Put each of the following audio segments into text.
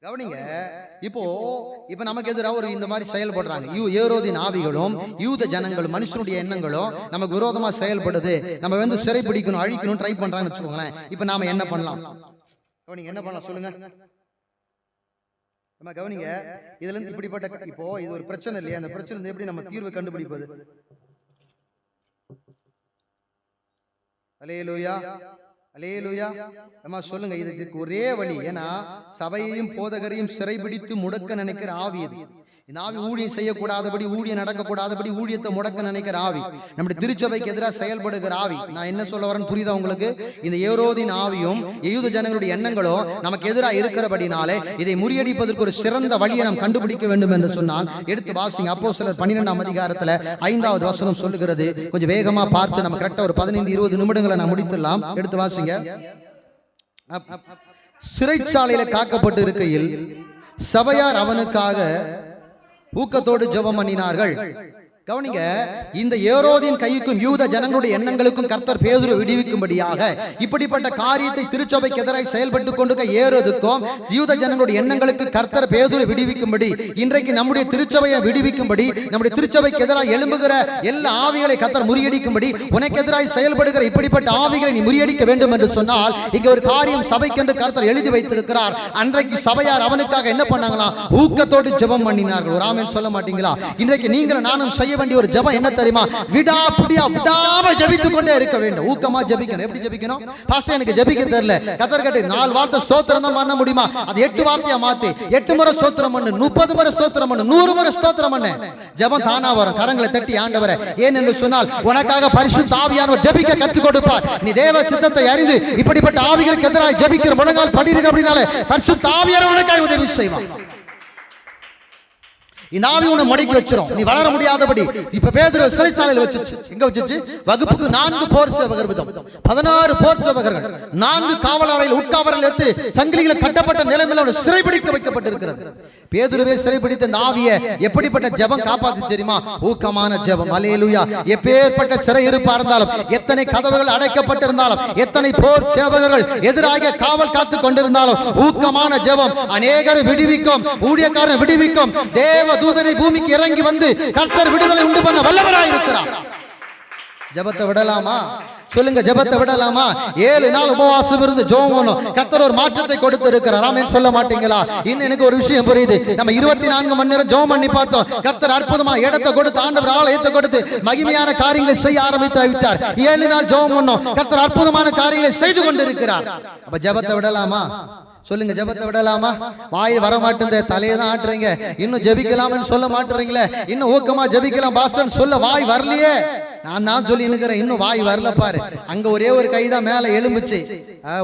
கவனிங்க. இப்போ நமக்கு எதிராக ஒரு இந்த மாதிரி செயல்படுறாங்க. ஏரோதின் ஆவிகளும் யூத ஜனங்களும் மனுஷனுடைய எண்ணங்களும் நமக்கு விரோதமா செயல்படுது. நம்ம வந்து சிறை பிடிக்கணும், அழிக்கணும் ட்ரை பண்றாங்கன்னு வச்சுக்கோங்களேன். இப்போ நாம என்ன பண்ணலாம்? கவனிங்க, என்ன பண்ணலாம் சொல்லுங்க. கவனிங்க, இதுல இருந்து இப்படிப்பட்ட இப்போ இது ஒரு பிரச்சனை இல்லையா? அந்த பிரச்சனை இருந்து எப்படி நம்ம தீர்வு கண்டுபிடிப்பது? அல்லேலூயா, அல்லேலூயா. அம்மா சொல்லுங்க, இதுக்கு ஒரே வழி. ஏன்னா சபையையும் போதகரையும் சிறைபிடித்து முடக்க நினைக்கிற ஆவி இது. இந்த ஆவி ஊழியம் செய்யக்கூடாதபடி, ஊழியம் நடக்கக்கூடாதபடி, ஊழியத்தை முடக்க நினைக்கிற ஆவி, நம்முடைய திருச்சபைக்கு எதிராக செயல்படுகிற ஆவி. நான் என்ன சொல்ல வரேன்னு புரியுதா உங்களுக்கு? இந்த ஏரோதின் ஆவியும் யூத ஜனங்களுடைய எண்ணங்களும் நமக்கு எதிராக இருக்கிறபடினாலே இதை முறியடிப்பதற்கு ஒரு சிறந்த வழியை நாம் கண்டுபிடிக்க வேண்டும் என்று சொன்னால் எடுத்து வாசிங்க. அப்போஸ்தலர் 12ஆம் அதிகாரத்துல 5வது வசனம் சொல்லுகிறது. கொஞ்சம் வேகமா பார்த்து நம்ம கரெக்டா ஒரு 15-20 நிமிடங்களை நான் முடித்துடலாம். எடுத்து வாசிங்க. சிறைச்சாலையில காக்கப்பட்டு இருக்கையில் சபையார் அவனுக்காக ஊக்கத்தோடு ஜெபம் பண்ணினார்கள். கவனிங்க, இந்த ஏரோதின் கைக்கும் யூத ஜனங்களுடைய எண்ணங்களுக்கும் கர்த்தர் பேதுருவை விடுவிக்கும்படியாக இப்படிப்பட்ட காரியத்தை திருச்சபைக்கு எதிராக செயல்பட்டு கொண்டு ஏரோதுக்கும் யூத ஜனங்களுடைய எண்ணங்களுக்கு கர்த்தர் பேதுருவை விடுவிக்கும்படி, இன்றைக்கு நம்முடைய திருச்சபையை விடுவிக்கும்படி, நம்முடைய திருச்சபைக்கு எதிராக எழும்புகிற எல்லா ஆவிகளை கர்த்தர் முறியடிக்கும்படி, உனக்கு எதிராக செயல்படுகிற இப்படிப்பட்ட ஆவிகளை நீ முறியடிக்க வேண்டும் என்று சொன்னால் இங்க ஒரு காரியம் சபைக்கு என்று கர்த்தர் எழுதி வைத்திருக்கிறார். அன்றைக்கு சபையார் அவனுக்காக என்ன பண்ணாங்களாம்? ஊக்கத்தோடு ஜெபம் பண்ணினார்கள். ஒரு ஆமென் சொல்ல மாட்டீங்களா? இன்றைக்கு நீங்களும் நானும் செய்ய வேண்டிய ஒரு ஜெபம் என்ன தெரியுமா? விடாப்பிடியா விடாம ஜெபித்துக் கொண்டே இருக்க வேண்டும். ஊக்கமா ஜெபிக்கணும். எப்படி ஜெபிக்கணும்? பாஸ்டர் எனக்கு ஜெபிக்க தெரியல. கர்த்தர் கேட்டு 4 வார்த்தை ஸ்தோத்திரம் தான் பண்ண முடியுமா? அது 8 வார்த்தையா மாத்தி 8 முறை ஸ்தோத்திரம் பண்ணு, 30 முறை ஸ்தோத்திரம் பண்ணு, 100 முறை ஸ்தோத்திரம் பண்ணு. ஜெபம் தானா வரும். கரங்களை தட்டி ஆண்டவரே, ஏன் என்று சொன்னால் உனக்காக பரிசுத்த ஆவியானவர் ஜெபிக்க கற்றுக் கொடுப்பார். நீ தேவ சித்தத்தை அறிந்து இப்படிப்பட்ட ஆவிகளுக்கு எதிராக ஜெபிக்கிற முழங்கால் படிடுங்க. அப்படினாலே பரிசுத்த ஆவியானவர் உனக்காக உதவி செய்வார். இந்த ஆவி உன்னை முடக்கி வச்சிரும், நீ வளர முடியாதபடி. இப்ப பேதுரு சிறைச்சாலையில் வச்சிச்சு. எங்க வச்சிச்சு? வகுப்புக்கு 4 போர் சேவகர் விதம் 16 போர் சேவகர்கள் 4 காவலறையில் உட்காவரில் எடுத்து சங்கிலிகளை கட்டப்பட்ட நிலைமையில் அவனை சிறைபிடிக்க வைக்கப்பட்டிருக்கிறது. பேதுருவே சிறைபிடித்த இந்த ஆவியை எப்படிப்பட்ட ஜெபம் காப்பாத்து தெரியுமா? ஊக்கமான ஜெபம். அல்லேலூயா. எப்பேற்பட்ட சிறை இருப்பா இருந்தாலும், எத்தனை கதவுகள் அடைக்கப்பட்டிருந்தாலும், எத்தனை போர் சேவகர்கள் எதிராக காவல் காத்து கொண்டிருந்தாலும், ஊக்கமான ஜெபம் அநேகரை விடுவிக்கும், ஊழியக்காரனை விடுவிக்கும். தேவ தூதனை பூமிக்கு இறங்கி வந்து கர்த்தர் விடுதலை உண்டு பண்ண வல்லவராய் இருக்கிறார். ஜெபத்தை விடலாமா? சொல்லுங்க, ஜெபத்தை விடலாமா? 7 நாள் உபவாசம் இருந்து ஜெபம் பண்ணோம். கர்த்தர் ஒரு மாற்றத்தை கொடுத்து இருக்கிறார். ஆமென் சொல்ல மாட்டீங்களா? இன்னும் எனக்கு ஒரு விஷயம் புரியுது. நம்ம 24 மணி நேரம் ஜெபம் பண்ணி பார்த்தோம். கர்த்தர் அற்புதமா இடத்தை கொடுத்து, ஆண்டவர் ஆலயத்தை கொடுத்து மகிமையான காரியங்களை செய்ய ஆரம்பித்து விட்டார். 7 நாள் ஜெபம் பண்ணோம். கர்த்தர் அற்புதமான காரியங்களை செய்து கொண்டிருக்கிறார். அப்ப ஜெபத்தை விடலாமா? சொல்லுங்க, ஜெபத்தை விடலாமா? வாய் வர மாட்டேங்குது, தலையை தான் ஆட்டுறீங்க. இன்னும் ஜெபிக்கலாம்னு சொல்ல மாட்டீங்களே. இன்னும் ஊக்கமா ஜெபிக்கலாம் பாஸ்டர் சொல்ல வாய் வரலையே. நான் சொல்லி இருக்கிறேன், இன்னும் வாய் வரல பாரு. அங்க ஒரே ஒரு கை தான் மேல எழும்புச்சு.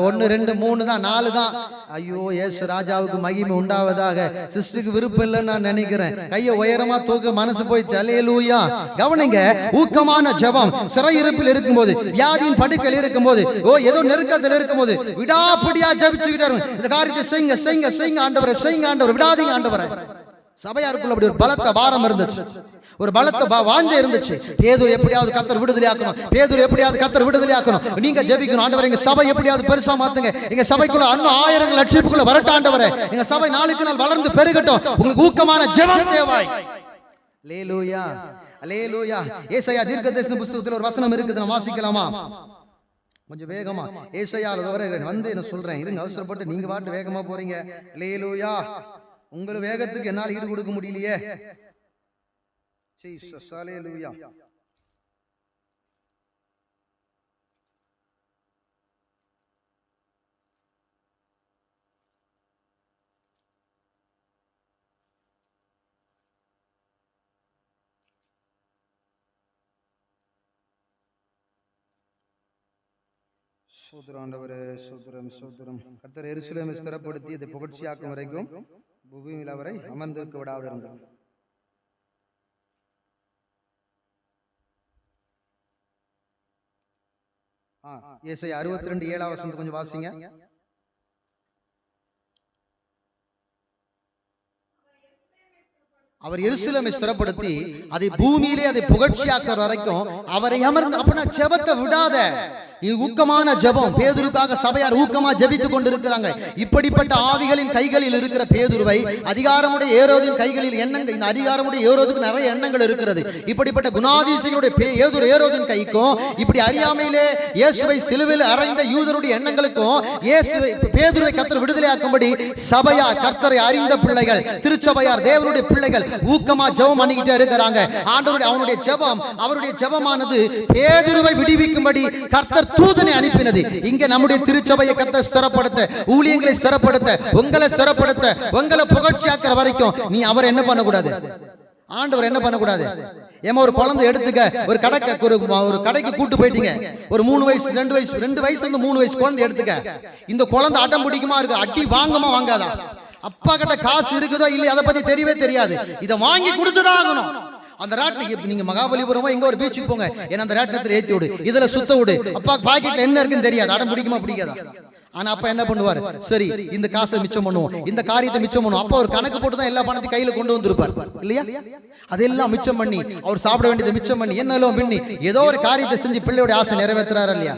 1 2 3 தான், 4 தான். ஐயோ, இயேசு ராஜாவுக்கு மகிமை உண்டாவதாக. சிஸ்டருக்கு விருப்பம் இல்லைன்னு நான் நினைக்கிறேன். கையை உயரமா தூக்க மனசு போயிடுச்சு. அல்லேலூயா. கவனிங்க, ஊக்கமான ஜெபம் சிறை இருப்பில் இருக்கும்போது, வியாதியின் படுக்கையில் இருக்கும்போது, ஏதோ நெருக்கத்தில் இருக்கும்போது விடாப்பிடியா ஜெபிச்சுக்கிட்டே இருக்கும். இந்த காரியத்தை செய்யுங்க செய்யுங்க செய்யுங்க ஆண்டவரே, செய்யுங்க ஆண்டவரே, விடாதீங்க ஆண்டவரே. சபையாருக்குள்ள அப்படி ஒரு பலத்த பாரம் இருந்துச்சு, ஒரு பலத்த வாஞ்சை இருந்துச்சு. பேதுரு எப்படியாவது கர்த்தர் விடுதலையாக்கணும், பேதுரு எப்படியாவது கர்த்தர் விடுதலையாக்கணும். நீங்க ஜெபிக்கணும், ஆண்டவரே எங்க சபை எப்படியாவது பெருசா மாத்துங்க, எங்க சபைக்குள்ள இன்னும் 1000 லட்சத்துக்குள்ள வரட்டும் ஆண்டவரே, எங்க சபை நாளுக்கு நாள் வளர்ந்து பெருகட்டும். உங்களுக்கு ஊக்கமான ஜெபம் தேவை. அல்லேலூயா, அல்லேலூயா. ஏசாயா தீர்க்கதரிசன புத்தகத்தில் ஒரு வசனம் இருக்குது, நான் வாசிக்கலாமா? கொஞ்சம் வேகமா. ஏசாயால வந்து என்ன சொல்றேன், இருங்க, அவசரப்பட்டு நீங்க பாட்டு வேகமா போறீங்க. அல்லேலூயா. உங்கள் வேகத்துக்கு என்னால் ஈடு கொடுக்க முடியலையே. ஜீசஸ், அல்லேலூயா. சோதராண்டவரே, சோதரம் சோதரம். கர்த்தர் எருசலேமை ஸ்திரப்படுத்தி அதை புகழ்ச்சியாக்கும் வரைக்கும் பூமியில் அவரை அமர்ந்திருக்க விடாதிருந்தார். ஏசாயா 62:7 வசனத்தை கொஞ்சம் வாசிங்க. அவர் எருசலேமை ஸ்திரப்படுத்தி அதை பூமியிலே அதை புகழ்ச்சியாக்குற வரைக்கும் அவரை அமர்ந்து. அப்படின்னா ஜெபத்தை விடாத. ஊக்கமான ஜெபம். பேதுருக்காக சபையார் ஊக்கமா ஜெபித்துக் கொண்டிருக்கிறாங்க. இப்படிப்பட்ட ஆவிகளின் கைகளில் இருக்கிற பேதுருவை அதிகாரமுடைய ஏரோதின் கைகளில் எண்ணங்கள், இந்த அதிகாரமுடைய ஏரோதுக்கு நிறைய எண்ணங்கள் இருக்கிறது. இப்படிப்பட்ட குணாதிசைகளுடைய ஏரோதின் கைக்கும் இப்படி அறியாமையிலே இயேசுவை சிலுவையில் அறைந்த யூதருடைய எண்ணங்களுக்கும் பேதுருவை கர்த்தர் விடுதலையாக்கும்படி சபையார், கர்த்தரை அறிந்த பிள்ளைகள், திருச்சபையார், தேவனுடைய பிள்ளைகள் ஊக்கமா ஜெபம் பண்ணிக்கிட்டே இருக்கிறாங்க. ஆண்டவருடைய அவனுடைய ஜெபம், அவருடைய ஜெபமானது பேதுருவை விடுவிக்கும்படி கர்த்தர் தூதனை அனுப்பினது. இங்க நம்முடைய திருச்சபையை கர்த்தர் ஸ்திரப்படுத்த, ஊழியங்களை ஸ்திரப்படுத்த, உங்களை ஸ்திரப்படுத்த, உங்களை புகழ்ச்சியாக்குற வரைக்கும் நீ அவர் என்ன பண்ணக்கூடாது, ஆண்டவர் என்ன பண்ணக்கூடாது. ஏமா ஒரு குழந்தை எடுத்துக்க, ஒரு கடைக்கு கூட்டு போயிட்டீங்க, ஒரு 3 வயசு 2 வயசுல இருந்து 3 வயசு குழந்தை எடுத்துக்க. இந்த குழந்தை அடம் பிடிக்குமா இருக்கு, அடி வாங்கமா வாங்காதா, அப்பா கிட்ட காசு இருக்குதோ இல்லையா அதை பத்தி தெரியவே தெரியாது, இதை வாங்கி கொடுத்துதான் ஆகணும். அந்த ராட்டினத்துக்கு நீங்க மகாபலிபுரமா எங்க ஒரு பீச்சுக்கு போங்க, ஏன்னா அந்த ராட்டினத்தை ஏத்தி விடு, இதுல சுத்த விடு, அப்பா பாக்கெட்ல என்ன இருக்குன்னு தெரியாது, அடம் பிடிக்குமா பிடிக்காதா. ஆனா அப்பா என்ன பண்ணுவாரு, சரி இந்த காசை மிச்சம் பண்ணுவோம், இந்த காரியத்தை மிச்சம் பண்ணுவோம். அப்பா ஒரு கணக்கு போட்டு தான் எல்லா பணத்தையும் கையில கொண்டு வந்திருப்பார் இல்லையா. அதெல்லாம் மிச்சம் பண்ணி, அவர் சாப்பிட வேண்டியதை மிச்சம் பண்ணி, என்னெல்லாம் பண்ணி ஏதோ ஒரு காரியத்தை செஞ்சு பிள்ளையோட ஆசை நிறைவேற்றுறாரு இல்லையா.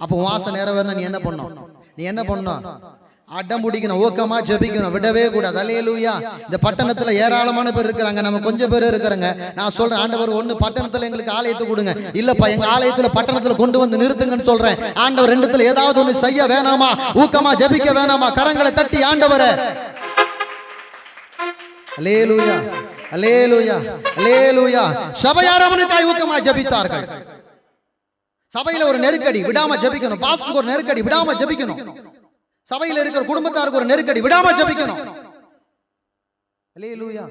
அப்போ உன் ஆசை நிறைவேறினா நீ என்ன பண்ணும், நீ என்ன பண்ணும், அடம் பிடிக்கணும், ஊக்கமா ஜெபிக்கணும், விடவே கூடாது. அல்லேலூயா. இந்த பட்டணத்துல ஏராளமான பேர் இருக்கிறாங்க, நம்ம கொஞ்சம் பேர் இருக்கிறாங்க. நான் சொல்றேன், ஆண்டவர் ஒண்ணு பட்டணத்துல எங்களுக்கு ஆலயத்தை கொடுங்க, இல்லப்பா எங்க ஆலயத்துல பட்டணத்துல கொண்டு வந்து நிறுத்துங்கன்னு சொல்றேன். ஆண்டவர் ரெண்டுத்துல ஏதாவது ஒண்ணு செய்ய வேணாமா, ஊக்கமா ஜெபிக்க வேணாமா, கரங்களை தட்டி ஆண்டவரே. அல்லேலூயா, அல்லேலூயா, அல்லேலூயா. சபையார் அவனுக்காய் ஊக்கமா ஜெபித்தார்கள். சபையில ஒரு நெருக்கடி, விடாம ஜெபிக்கணும். பாஸ்டருக்கு ஒரு நெருக்கடி, விடாம ஜெபிக்கணும். சபையில் இருக்கிற குடும்பத்தாருக்கு ஒரு நெருக்கடி, விடாம ஜெபிக்கணும். அல்லேலூயா.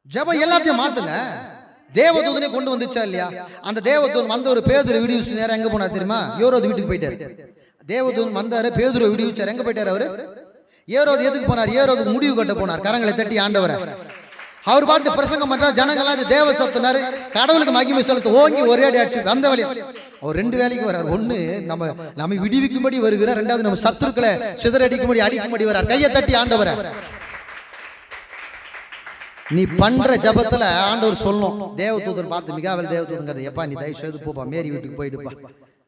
ஜெபம் எல்லாத்தையும் மாத்துங்க. தேவதூதனை கொண்டு வந்துச்சா இல்லையா. அந்த தேவதூதன் வந்த ஒரு பேதுரு விடுவிச்சு நேரம் எங்க போனார் தெரியுமா, ஏரோது வீட்டுக்கு போயிட்டாரு. தேவதூதன் வந்தாரு, பேதுரு விடுவிச்சார். எங்க போயிட்டாரு அவரு, ஏரோது எதுக்கு போனார், ஏரோதுக்கு முடிவு கட்ட போனார். கரங்களை தட்டி ஆண்டவரை. அவர் பாட்டு பிரசங்கம் பண்றார், ஜனங்களாம் தேவ சத்தினாரு, கடவுளுக்கு மகிமை செலுத்த ஓங்கி ஒரே அடி அடிச்சு வந்த வழி. அவர் 2 வேலைக்கு வர்றார். ஒண்ணு நம்ம விடுவிக்கும்படி வருகிறார், 2வது நம்ம சத்துருக்களை சிதறடிக்கும்படி அழிக்கும்படி வர்றார். கையை தட்டி ஆண்டவரை. நீ பண்ற ஜபத்துல ஆண்டவர் சொல்லணும். தேவதூதன் பார்த்து, மிகாவேல் தேவதூதன், எப்பா நீ தயவு செய்து போப்பா, மேரி வீட்டுக்கு போயிடுப்பா,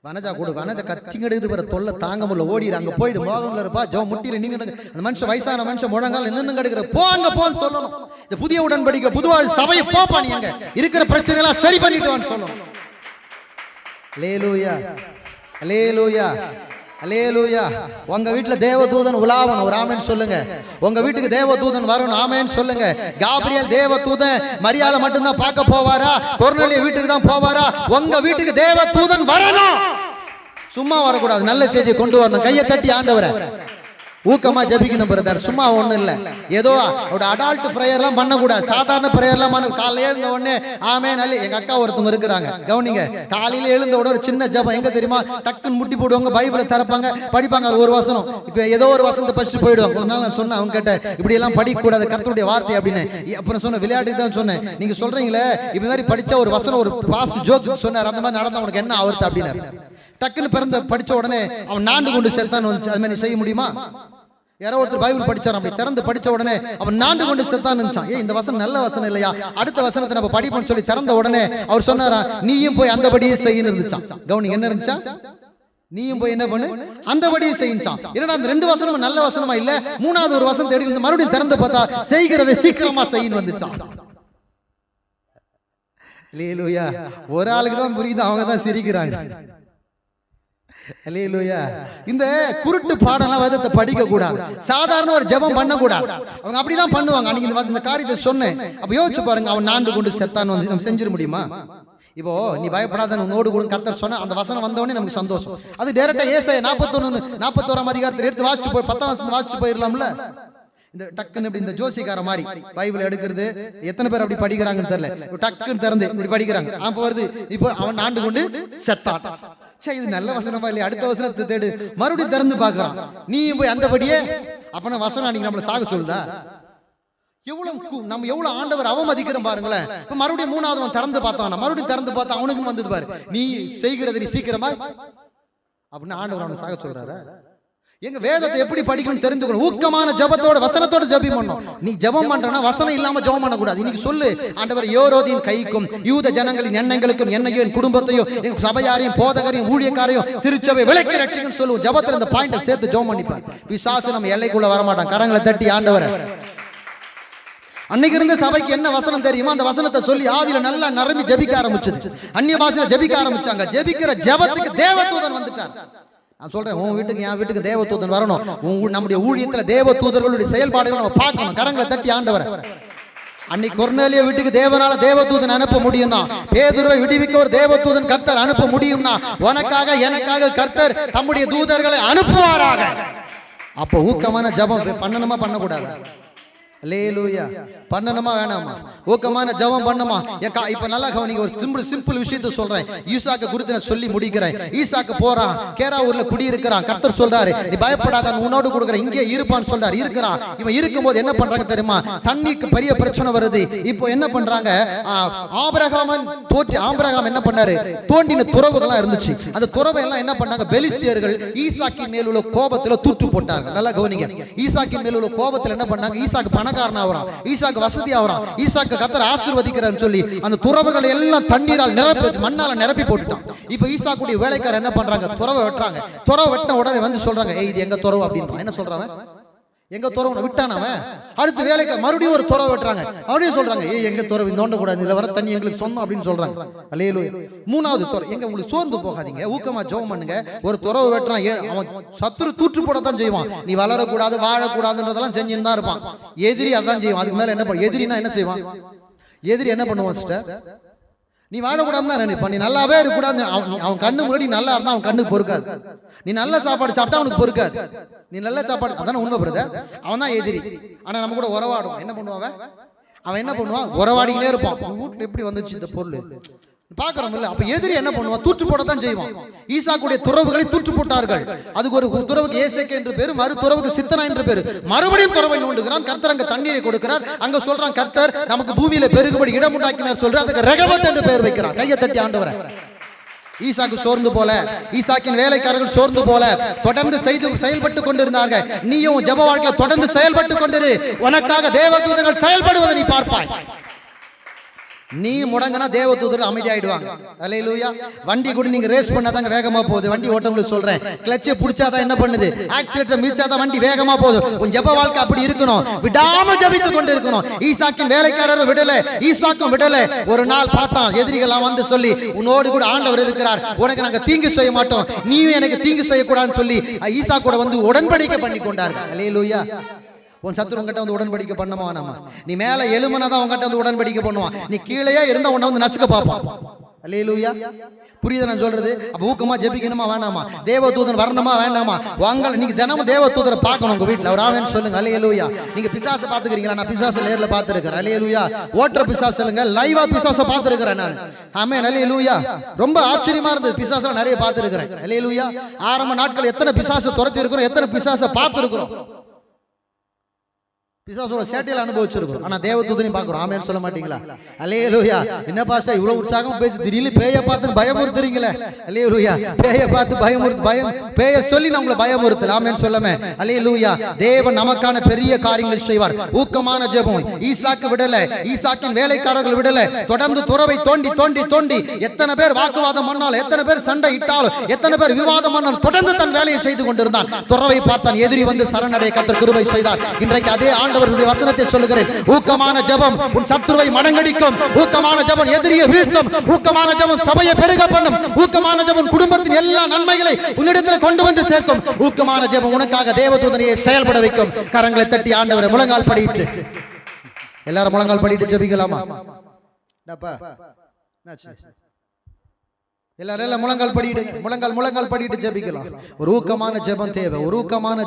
வனஜா கொடு, வனஜா கத்திங்கெடுத்து வர தொல்லை தாங்க முடியல, ஓடிடு, அங்க போயிடு, மோகம்ல இருப்பா, ஜோ முட்டில நீங்க அந்த மனுஷன், வயசான மனுஷன் முழங்கால் நின்று கிடக்குற, போ அங்க போன்னு சொல்லணும். இந்த புதிய உடன்படிக்கை புதுவாழ் சபையை போப்பா, நீ அங்க இருக்கிற பிரச்சனை எல்லாம் சரி பண்ணிட்டு சொல்லணும். அல்லேலூயா, அல்லேலூயா, அல்லேலூயா. உங்க வீட்டுல தேவதூதன் உலாவணும், ஒரு ஆமென் சொல்லுங்க. உங்க வீட்டுக்கு தேவதூதன் வரணும், ஆமென் சொல்லுங்க. காபிரியல் தேவதூதன் மரியாதை மட்டும்தான் பார்க்க போவாரா, கொர்நேலிய வீட்டுக்கு தான் போவாரா? உங்க வீட்டுக்கு தேவதூதன் வரணும், சும்மா வரக்கூடாது, நல்ல செய்தியை கொண்டு வரணும். கையை தட்டி ஆண்டவரை. ஊக்கமா ஜெபிக்கணும் பிரதர், சும்மா ஒண்ணு இல்ல, ஏதோ அடால்ட் பிரேயர்லாம் பண்ணக்கூடாது, சாதாரண பிரேயர்லாம் பண்ண. காலையில எழுந்த உடனே ஆமென் அல்ல. எங்க அக்கா ஒருத்தவங்க இருக்கிறாங்க, கவனிங்க. காலையில எழுந்த உடனே ஒரு சின்ன ஜெபம், எங்க தெரியுமா, டக்குன்னு முட்டி போடுவாங்க, பைபிளை திறப்பாங்க, படிப்பாங்க ஒரு வசனம். இப்ப ஏதோ ஒரு வசனத்தை படிச்சுட்டு போயிடுவாங்க. ஒரு நாள் நான் சொன்னேன், அவங்க கிட்ட இப்படி எல்லாம் படிக்க கூடாது, கர்த்தருடைய வார்த்தை அப்படின்னு. அப்புறம் சொன்ன, விளையாட்டு தான் சொன்னேன், நீங்க சொல்றீங்களே இப்ப மாதிரி படிச்சா ஒரு வசனம், ஒரு பாஸ் ஜோக் சொன்னார், அந்த மாதிரி நடந்தா உனக்கு என்ன ஆகுது அப்படின்னு. டக்குன்னு பிறந்த படிச்ச உடனே அவன் நாண்டு கொண்டு செத்தான்னு வந்துச்சு. அது மாதிரி செய்ய முடியுமா? யாரோ ஒருத்தர் பைபிள் படிச்சார், அப்படி திறந்து படிச்ச உடனே அவன் நாண்டு கொண்டு செத்தான்னு நினைச்சான். இந்த வசனம் நல்ல வசனம் இல்லையா, அடுத்த வசனத்தை நம்ம படிப்போம்னு சொல்லி திறந்த உடனே அவர் சொன்னாரா, நீயும் போய் அந்தபடியே செய்யணும் இருந்துச்சான். கவனிங்க, என்ன இருந்துச்சா, நீயும் போய் என்ன பண்ணு, அந்தபடியே செய்யிச்சான். என்னடா அந்த 2 வசனமும் நல்ல வசனமா இல்ல, 3வது ஒரு வசனத்தை எடுத்து மறுபடியும் திறந்து பார்த்தா செய்கிறதை சீக்கிரமா செய்யணும் வந்துச்சான். அல்லேலூயா. ஒரு ஆளுக்கு தான் புரியுது, அவங்க தான் சிரிக்கிறாங்க. அல்லேலூயா. இந்த குருட்டு பாடலாம் வேதத்தை படிக்க கூடாது, சாதாரண ஒரு ஜெபம் பண்ண கூடாது. அவங்க அப்படிதான் பண்ணுவாங்க. அன்னைக்கு இந்த காரியத்தை சொன்னேன், அப்ப யோசிச்சு பாருங்க, அவன் நாண்டு கொண்டு செத்தான்னு வந்து நம்ம செஞ்சிட முடியுமா? இப்போ நீ பயப்படாத, உன்னோடு கூட கர்த்தர் சொன்ன அந்த வசனம் வந்தவொடனே நமக்கு சந்தோஷம். அது டைரக்டா ஏசாயா 41 அதிகாரத்தில் எடுத்து வாசிச்சு போய் 10ஆம் வசனம் வாசிச்சு போயிடலாம்ல. இந்த டக்குன்னு இப்படி இந்த ஜோசிக்கார மாதிரி பைபிள் எடுக்கிறது, எத்தனை பேர் அப்படி படிக்கிறாங்கன்னு தெரியல, டக்குன்னு திறந்து இப்படி படிக்கிறாங்க. அப்ப வருது, இப்போ அவன் நாண்டு கொண்டு செத்தான். சரி, இது நல்ல வசனமா இல்லையா, அடுத்த வசனத்தை தேடு, மறுபடியும் திறந்து பார்க்கறான், நீயும் போய் அந்தபடியே. அப்ப வசனம் அன்னைக்கு நம்மள சாக சொல்லுதா? நம்ம எவ்வளவு ஆண்டவர் அவமதிக்கிறோம் பாருங்களேன். இப்ப மறுபடியும் 3வது திறந்து பார்த்தான், மறுபடியும் திறந்து பார்த்தா அவனுக்கும் வந்தது பாரு, நீ செய்கிறது நீ சீக்கிரமா அப்படின்னு ஆண்டவர் அவனை சாக சொல்றாரு. எங்க வேதத்தை எப்படி படிக்கணும் தெரிந்துக்கணும். ஊக்கமான ஜபத்தோட வசனத்தோட ஜெபம் பண்ணணும். நீ ஜெபம் பண்றனா வசனம் இல்லாம ஜெபம் பண்ண கூடாது. இன்னைக்கு சொல்லு, ஆண்டவர் யோரோதின் கைக்கும் யூத ஜனங்களின் எண்ணங்களுக்கும் என்னையும் என் குடும்பத்தையும் என் சபையாரையும் போதகரையும் ஊழியக்காரையும் திருச்சபை விலக்கி ரட்சிக்கன்னு சொல்லுவோம். ஜெபத்துல இந்த பாயிண்ட சேர்த்து ஜெபம் பண்ணிப்பார். பிசாசு நம்ம எல்லைக்குள்ள வர மாட்டான். கரங்களை தட்டி ஆண்டவரே, அன்னைக்கு இருந்த சபைக்கு என்ன வசனம் தெரியுமா, அந்த வசனத்தை சொல்லி ஆவியில நல்லா நிரம்பி ஜெபிக்க ஆரம்பிச்சது. அந்நிய பாஷையில ஜெபிக்க ஆரம்பிச்சாங்க. ஜெபிக்கிற ஜெபத்துக்கு தேவதூதன் வந்துட்டார். நான் சொல்றேன், உன் வீட்டுக்கு என் வீட்டுக்கு தேவதூதன் வரணும். நம்முடைய ஊழியத்துல தேவதூதர்களுடைய செயல்பாடுகளை நம்ம பார்க்கணும். கரங்களை தட்டி ஆண்டவரே, அன்னைக்கு கொர்நேலிய வீட்டுக்கு தேவனால தேவதூதன் அனுப்ப முடியும்னா, பேதுருவை விடுவிக்க ஒரு தேவதூதன் கர்த்தர் அனுப்ப முடியும்னா, உனக்காக எனக்காக கர்த்தர் தம்முடைய தூதர்களை அனுப்புவாராக. அப்போ ஊக்கமான ஜெபம் பண்ணணுமா பண்ணக்கூடாது? அல்லேலூயா. பண்ணணுமா வேணாமா? ஊக்கமான ஜெபம் பண்ணுமா? இப்ப நல்லா கவனிங்க, ஒரு சிம்பிள் விஷயத்தை சொல்றேன். ஈசாக்கு குறித்து நான் சொல்லி முடிக்கிறேன். ஈசாக்கு போறான், கேரா ஊர்ல குடி இருக்கிறான். கர்த்தர் சொல்றாரு, நீ பயப்படாத, உன்னோடு கொடுக்குறேன், இங்கே இருப்பான்னு சொல்றாரு. இருக்கிறான். இவன் இருக்கும்போது என்ன பண்றாங்க தெரியுமா? தண்ணிக்கு பெரிய பிரச்சனை வருது. இப்போ என்ன பண்றாங்க? ஆபிரகாம் என்ன பண்ணாரு? தோண்டின துறவுகள்லாம் இருந்துச்சு. அந்த துறவை எல்லாம் என்ன பண்ணாங்க? பெலிஸ்தியர்கள் ஈசாக்கின் மேல் உள்ள கோபத்துல தூற்று போட்டாங்க. நல்லா கவனிங்க, ஈசாக்கின் மேல் உள்ள கோபத்துல என்ன பண்ணாங்க? ஈசாக்கு பணக்காரன் ஆவறான், ஈசாக்கு வசதி ஆவறான், ஈசாக்கு கர்த்தர் ஆசீர்வதிக்கிறான்னு சொல்லி அந்த துறவுகளை எல்லாம் தண்ணீரால் நிரப்பி மண்ணால நிரப்பி போட்டுட்டான். இப்ப ஈசாக்குடைய வேலைக்காரர் என்ன பண்றாங்க? துறவை வெட்டுறாங்க. துறவை வெட்டின உடனே வந்து சொல்றாங்க, ஏய் இது எங்க துறவு அப்படின்றான். என்ன சொல்றாங்க? எங்க துறவு விட்டான் அவன். அடுத்து வேலைக்கு மறுபடியும் ஒரு துறவை வெட்டுறாங்க. அப்படியே சொல்றாங்க, ஏய் எங்க துறவு நோண்ட கூடாது, இதுல வர தண்ணி எங்களுக்கு சொந்தம் அப்படின்னு சொல்றாங்க. அல்லேலூயா. மூணாவது துறவு, எங்க உங்களுக்கு சோர்ந்து போகாதீங்க, ஊக்கமா ஜெபம் பண்ணுங்க. ஒரு துறவு வெட்டுறான், அவன் சத்துரு தூற்று போடத்தான் செய்வான். நீ வளரக்கூடாது வாழக்கூடாதுன்றதெல்லாம் செஞ்சுன்னு தான் இருப்பான். எதிரி அதான் செய்வான். அதுக்கு மேல என்ன பண்ண? எதிரினா என்ன செய்வான்? எதிரி என்ன பண்ணுவான் சிஸ்டர்? நீ வாழக்கூடாதுன்னு தான் நினைப்பான். நீ நல்லாவே இருக்கக்கூடாது. அவன் கண்ணு முன்னாடி நல்லா இருந்தா அவன் கண்ணுக்கு பொறுக்காது. நீ நல்ல சாப்பாடு சாப்பிட்டா அவனுக்கு பொறுக்காது. நீ நல்ல சாப்பாடு, அதான உண்மை பிரதர். அவன் தான் எதிரி. ஆனா நம்ம கூட உறவாடும். என்ன பண்ணுவான் அவன்? என்ன பண்ணுவான்? உறவாடிக்கிட்டே இருப்பான். வீட்டுல எப்படி வந்துச்சு இந்த பொருள் பாக்குறோம் இல்ல? அப்ப எதிரி என்ன பண்ணுவான்? தூற்று போடத்தான் செய்வான். ஈசாக்குடைய துறவுகளை தூற்று போட்டார்கள். அதுக்கு ஒரு துறவுக்கு ஏசேக்கு என்று பேரு, மறு துறவுக்கு சித்தனா என்று பேரு. மறுபடியும் துறவை நோண்டுகிறான். கர்த்தர் அங்க தண்ணீரை கொடுக்கிறார். அங்க சொல்றான், கர்த்தர் நமக்கு பூமியில பெருகுபடி இடம் உண்டாக்கினார் சொல்ற. அதுக்கு ரெகபத் என்று பெயர் வைக்கிறான். கையை தட்டி ஆண்டவரே. ஈசாக்கு சோர்ந்து போல, ஈசாக்கின் வேலைக்காரர்கள் சோர்ந்து போல தொடர்ந்து செயல்பட்டு கொண்டிருந்தார்கள். நீயும் ஜெப வாழ்க்கையில தொடர்ந்து செயல்பட்டு கொண்டிரு. உனக்காக தேவதூதர்கள் செயல்படுவதை நீ பார்ப்பாய். நீ முடங்கினா தேவதூதர்கள் அமைதியாயிடுவாங்க. அல்லேலூயா. வண்டி கூட நீங்க ரேஸ் பண்ணாதாங்க வேகமா போகுது. வண்டி ஓட்டங்களுக்கு சொல்றேன், கிளட்சை பிடிச்சாதான் என்ன பண்ணுது? ஆக்சிலேட்டர் மிதிச்சாதான் வண்டி வேகமா போகுது. உன் ஜெப வாழ்க்கை அப்படி இருக்கணும். விடாம ஜெபித்து கொண்டு இருக்கணும். ஈசாக்கின் வேலைக்காரரும் விடல, ஈசாக்கும் விடல. ஒரு நாள் பார்த்தான், எதிரிகள் வந்து சொல்லி, உன்னோடு கூட ஆண்டவர் இருக்கிறார், உனக்கு நாங்க தீங்கு செய்ய மாட்டோம், நீயும் எனக்கு தீங்கு செய்யக்கூடாதுன்னு சொல்லி ஈசா கூட வந்து உடன்படிக்கை பண்ணி கொண்டார்கள். அல்லேலூயா. உன் சத்துரு உங்ககிட்ட வந்து உடன்படிக்கை பண்ணமா வேணாமா? நீ மேல எழுமனாதான் உங்ககிட்ட வந்து உடன்படிக்கை பண்ணுவான். நீ கீழே இருந்தா உன்னை வந்து நசுக்க பார்ப்பான். அல்லேலூயா. புரியுது நான் சொல்றது? அப்ப ஊக்கமா ஜெபிக்கணுமா வேணாமா? தேவதூதன் வரணுமா வேண்டாமா? வாங்க, நீங்க தினமும் தேவதூதரை பார்க்கணும் உங்க வீட்டுல. அவர் ஆவேன்னு சொல்லுங்க. அல்லேலூயா. நீங்க பிசாசை பாத்துக்கிறீங்களா? நான் பிசாசை நேர்ல பாத்துருக்கிறேன். அல்லேலூயா. ஓட்டுற பிசாசு இல்லைங்க, லைவா பிசாசை பாத்துருக்கிறேன் நான். ஆமென். அல்லேலூயா. ரொம்ப ஆச்சரியமா இருந்தது. பிசாசை நிறைய பாத்துருக்கிறேன். அல்லேலூயா. ஆரம்ப நாட்கள் எத்தனை பிசாசை துரத்தி இருக்கிறோம், எத்தனை பிசாசை பார்த்துருக்கிறோம். பிசாசோட சேட்டையில அனுபவிச்சிருக்கோம். ஆனா தேவதூதனையும் பார்க்கிறோம். ஆமென் சொல்ல மாட்டீங்களா? அல்லேலூயா. என்ன பாஷா இவ்வளவு உற்சாகமா பேசி திடீர்னு பேயை பார்த்து பயமுறுத்துறீங்களே? அல்லேலூயா. பேயை பார்த்து பேயை சொல்லி நான் உங்களை பயமுறுத்தல. ஆமென் சொல்லமே. அல்லேலூயா. தேவன் நமக்கான பெரிய காரியங்கள் செய்வார். ஊக்கமான ஜெபம். ஈசாக்கு விடல, ஈசாக்கின் வேலைக்காரர்கள் விடல. தொடர்ந்து துறவை தோண்டி தோண்டி தோண்டி எத்தனை பேர் வாக்குவாதம் பண்ணாலும், எத்தனை பேர் சண்டை இட்டாலும், எத்தனை பேர் விவாதம் பண்ணாலும் தொடர்ந்து தன் வேலையை செய்து கொண்டிருந்தான். துறவை பார்த்தான், எதிரி வந்து சரணடைய கர்த்தர் கிருபை செய்தார். இன்றைக்கு அதே ஆண்டவருடைய வசனத்தை சொல்லுகிறேன். ஊக்கமான ஜெபம் உன் சத்துருவை மடங்கடிக்கும். ஊக்கமான ஜெபம் எதிரியை வீழ்த்தும். ஊக்கமான ஜெபம் சபையை பெருக பண்ணும். ஊக்கமான ஜெபம் குடும்பத்தின் எல்லா நன்மைகளை உன்னிடத்தில் கொண்டு வந்து சேர்க்கும். ஊக்கமான ஜெபம் உனக்காக தேவதூதனையை செயல்பட வைக்கும். கரங்களை தட்டி ஆண்டவரை முழங்கால் படிட்டு, எல்லாரும் முழங்கால் படிட்டு ஜெபிக்கலாமா? எல்லாரும் முழங்கால் படிட்டு ஜெபிக்கலாம். ஒரு ஊக்கமான ஜெபம் தேவை. ஒரு ஊக்கமான